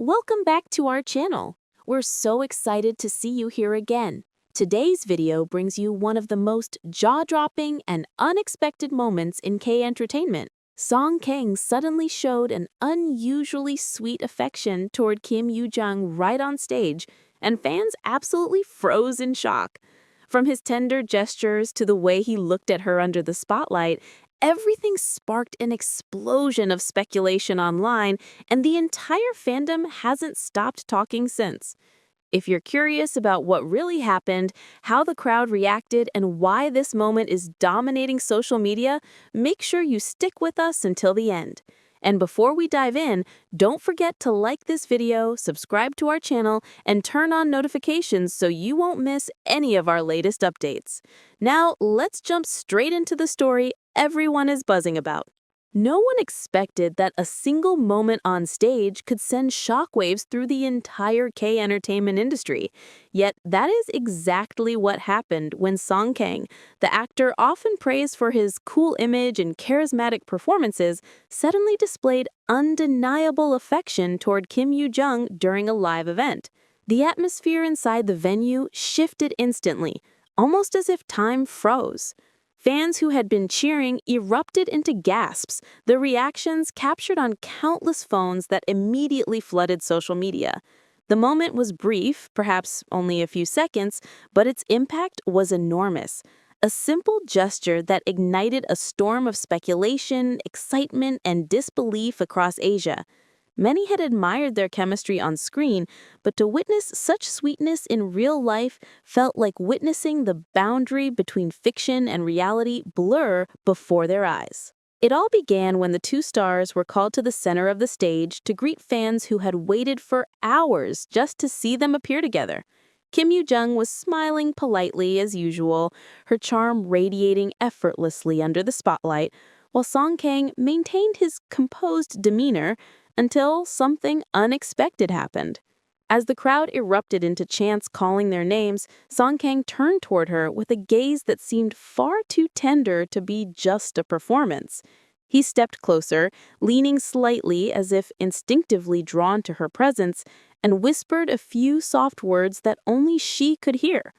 Welcome back to our channel. We're so excited to see you here again. Today's video brings you one of the most jaw-dropping and unexpected moments in K-entertainment. Kang suddenly showed an unusually sweet affection toward Kim Yoo-jung right on stage, and fans absolutely froze in shock. From his tender gestures to the way he looked at her under the spotlight, everything sparked an explosion of speculation online, and the entire fandom hasn't stopped talking since. If you're curious about what really happened, how the crowd reacted, and why this moment is dominating social media, make sure you stick with us until the end. And before we dive in, don't forget to like this video, subscribe to our channel, and turn on notifications so you won't miss any of our latest updates. Now, let's jump straight into the story everyone is buzzing about. No one expected that a single moment on stage could send shockwaves through the entire K-entertainment industry. Yet that is exactly what happened when Kang, the actor often praised for his cool image and charismatic performances, suddenly displayed undeniable affection toward Kim Yoo-jung during a live event. The atmosphere inside the venue shifted instantly, almost as if time froze. Fans who had been cheering erupted into gasps, the reactions captured on countless phones that immediately flooded social media. The moment was brief, perhaps only a few seconds, but its impact was enormous. A simple gesture that ignited a storm of speculation, excitement, and disbelief across Asia. Many had admired their chemistry on screen, but to witness such sweetness in real life felt like witnessing the boundary between fiction and reality blur before their eyes. It all began when the two stars were called to the center of the stage to greet fans who had waited for hours just to see them appear together. Kim Yoo-jung was smiling politely as usual, her charm radiating effortlessly under the spotlight, while Kang maintained his composed demeanor until something unexpected happened. As the crowd erupted into chants calling their names, Kang turned toward her with a gaze that seemed far too tender to be just a performance. He stepped closer, leaning slightly as if instinctively drawn to her presence, and whispered a few soft words that only she could hear.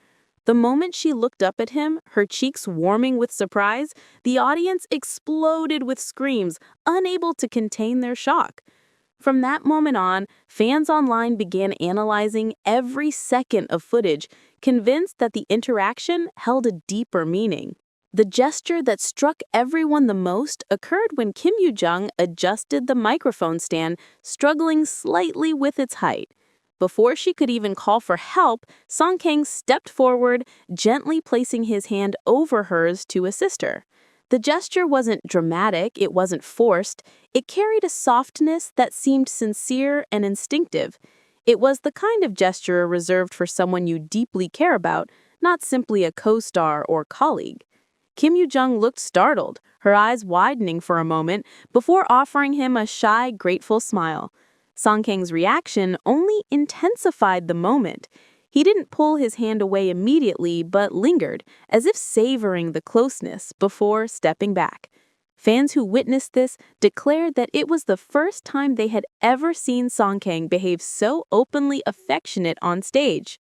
The moment she looked up at him, her cheeks warming with surprise, the audience exploded with screams, unable to contain their shock. From that moment on, fans online began analyzing every second of footage, convinced that the interaction held a deeper meaning. The gesture that struck everyone the most occurred when Kim Yoo-jung adjusted the microphone stand, struggling slightly with its height. Before she could even call for help, Kang stepped forward, gently placing his hand over hers to assist her. The gesture wasn't dramatic, it wasn't forced, it carried a softness that seemed sincere and instinctive. It was the kind of gesture reserved for someone you deeply care about, not simply a co-star or colleague. Kim Yoo-jung looked startled, her eyes widening for a moment, before offering him a shy, grateful smile. Kang's reaction only intensified the moment. He didn't pull his hand away immediately, but lingered, as if savoring the closeness before stepping back. Fans who witnessed this declared that it was the first time they had ever seen Kang behave so openly affectionate on stage.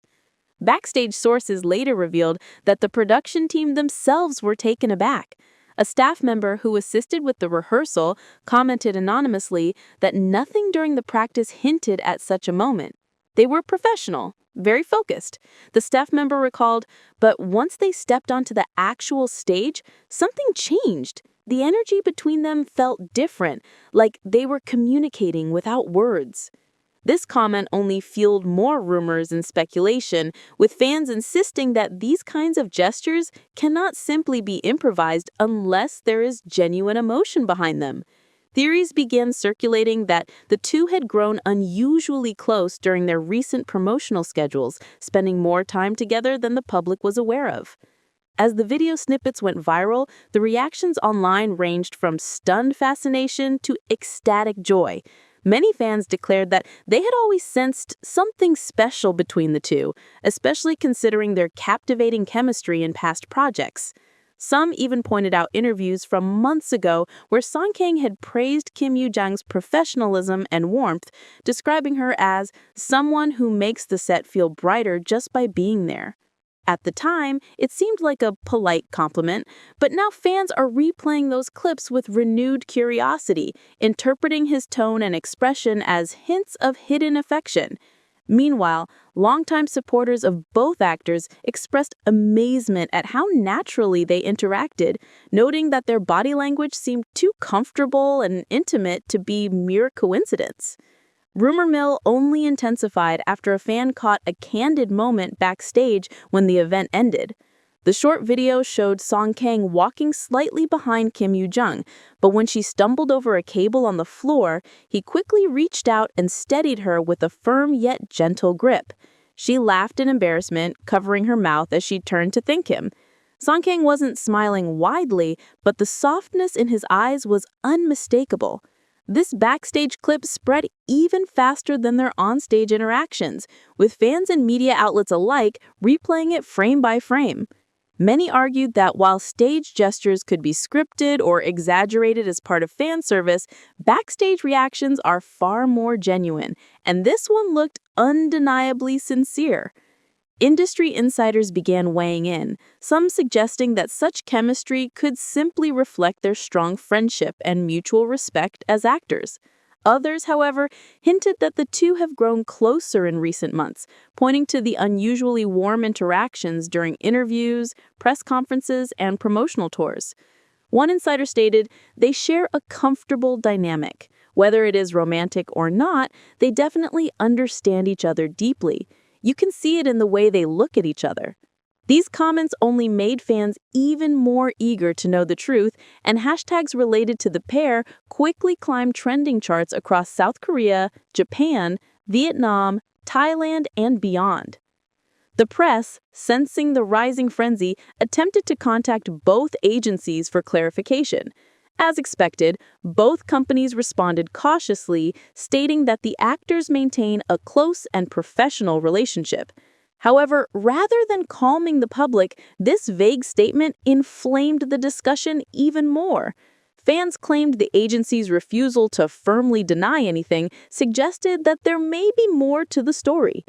Backstage sources later revealed that the production team themselves were taken aback. A staff member who assisted with the rehearsal commented anonymously that nothing during the practice hinted at such a moment. They were professional, very focused. The staff member recalled, but once they stepped onto the actual stage, something changed. The energy between them felt different, like they were communicating without words. This comment only fueled more rumors and speculation, with fans insisting that these kinds of gestures cannot simply be improvised unless there is genuine emotion behind them. Theories began circulating that the two had grown unusually close during their recent promotional schedules, spending more time together than the public was aware of. As the video snippets went viral, the reactions online ranged from stunned fascination to ecstatic joy. Many fans declared that they had always sensed something special between the two, especially considering their captivating chemistry in past projects. Some even pointed out interviews from months ago where Song Kang had praised Kim Yoo-jung's professionalism and warmth, describing her as someone who makes the set feel brighter just by being there. At the time, it seemed like a polite compliment, but now fans are replaying those clips with renewed curiosity, interpreting his tone and expression as hints of hidden affection. Meanwhile, longtime supporters of both actors expressed amazement at how naturally they interacted, noting that their body language seemed too comfortable and intimate to be mere coincidence. Rumor mill only intensified after a fan caught a candid moment backstage when the event ended. The short video showed Song Kang walking slightly behind Kim Yoo-jung, but when she stumbled over a cable on the floor, he quickly reached out and steadied her with a firm yet gentle grip. She laughed in embarrassment, covering her mouth as she turned to thank him. Song Kang wasn't smiling widely, but the softness in his eyes was unmistakable. This backstage clip spread even faster than their onstage interactions, with fans and media outlets alike replaying it frame by frame. Many argued that while stage gestures could be scripted or exaggerated as part of fan service, backstage reactions are far more genuine, and this one looked undeniably sincere. Industry insiders began weighing in, some suggesting that such chemistry could simply reflect their strong friendship and mutual respect as actors. Others, however, hinted that the two have grown closer in recent months, pointing to the unusually warm interactions during interviews, press conferences, and promotional tours. One insider stated, "They share a comfortable dynamic. Whether it is romantic or not, they definitely understand each other deeply. You can see it in the way they look at each other." These comments only made fans even more eager to know the truth, and hashtags related to the pair quickly climbed trending charts across South Korea, Japan, Vietnam, Thailand, and beyond. The press, sensing the rising frenzy, attempted to contact both agencies for clarification. As expected, both companies responded cautiously, stating that the actors maintain a close and professional relationship. However, rather than calming the public, this vague statement inflamed the discussion even more. Fans claimed the agency's refusal to firmly deny anything suggested that there may be more to the story.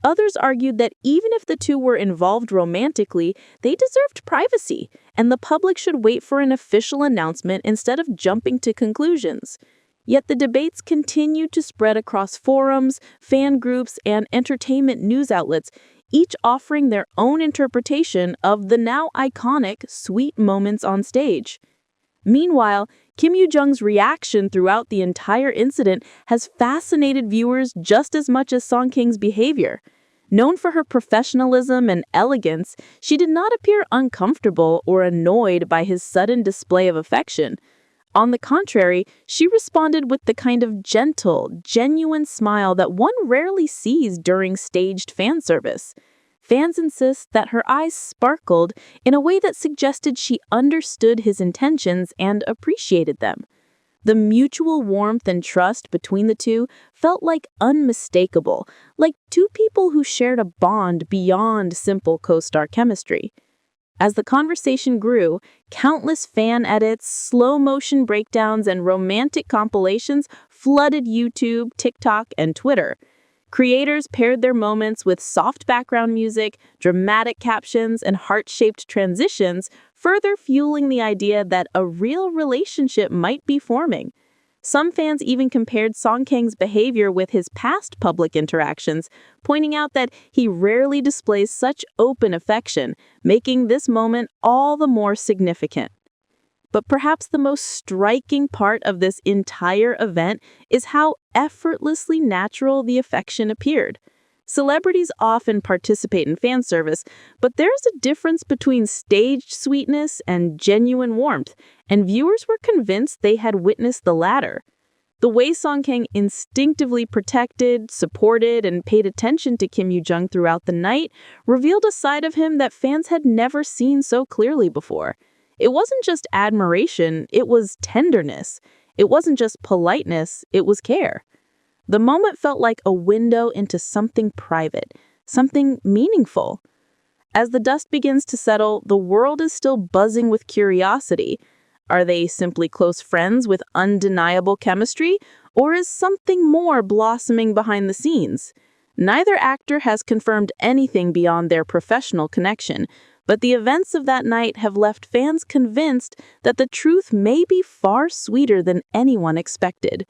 Others argued that even if the two were involved romantically, they deserved privacy, and the public should wait for an official announcement instead of jumping to conclusions. Yet the debates continued to spread across forums, fan groups, and entertainment news outlets, each offering their own interpretation of the now iconic sweet moments on stage. Meanwhile, Kim Yoo-jung's reaction throughout the entire incident has fascinated viewers just as much as Song Kang's behavior. Known for her professionalism and elegance, she did not appear uncomfortable or annoyed by his sudden display of affection. On the contrary, she responded with the kind of gentle, genuine smile that one rarely sees during staged fan service. Fans insist that her eyes sparkled in a way that suggested she understood his intentions and appreciated them. The mutual warmth and trust between the two felt like unmistakable, like two people who shared a bond beyond simple co-star chemistry. As the conversation grew, countless fan edits, slow-motion breakdowns, and romantic compilations flooded YouTube, TikTok, and Twitter. Creators paired their moments with soft background music, dramatic captions, and heart-shaped transitions, further fueling the idea that a real relationship might be forming. Some fans even compared Song Kang's behavior with his past public interactions, pointing out that he rarely displays such open affection, making this moment all the more significant. But perhaps the most striking part of this entire event is how effortlessly natural the affection appeared. Celebrities often participate in fan service, but there's a difference between staged sweetness and genuine warmth, and viewers were convinced they had witnessed the latter. The way Song Kang instinctively protected, supported, and paid attention to Kim Yoo-jung throughout the night revealed a side of him that fans had never seen so clearly before. It wasn't just admiration, it was tenderness. It wasn't just politeness, it was care. The moment felt like a window into something private, something meaningful. As the dust begins to settle, the world is still buzzing with curiosity. Are they simply close friends with undeniable chemistry, or is something more blossoming behind the scenes? Neither actor has confirmed anything beyond their professional connection, but the events of that night have left fans convinced that the truth may be far sweeter than anyone expected.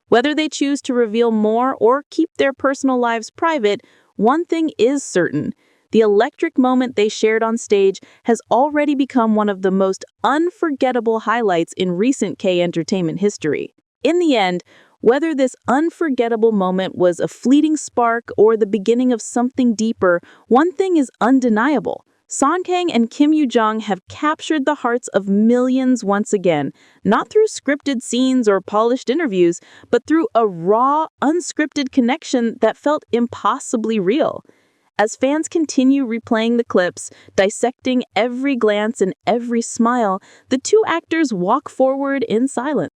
Whether they choose to reveal more or keep their personal lives private, one thing is certain. The electric moment they shared on stage has already become one of the most unforgettable highlights in recent K-entertainment history. In the end, whether this unforgettable moment was a fleeting spark or the beginning of something deeper, one thing is undeniable. Kang and Yoo-jung have captured the hearts of millions once again, not through scripted scenes or polished interviews, but through a raw, unscripted connection that felt impossibly real. As fans continue replaying the clips, dissecting every glance and every smile, the two actors walk forward in silence.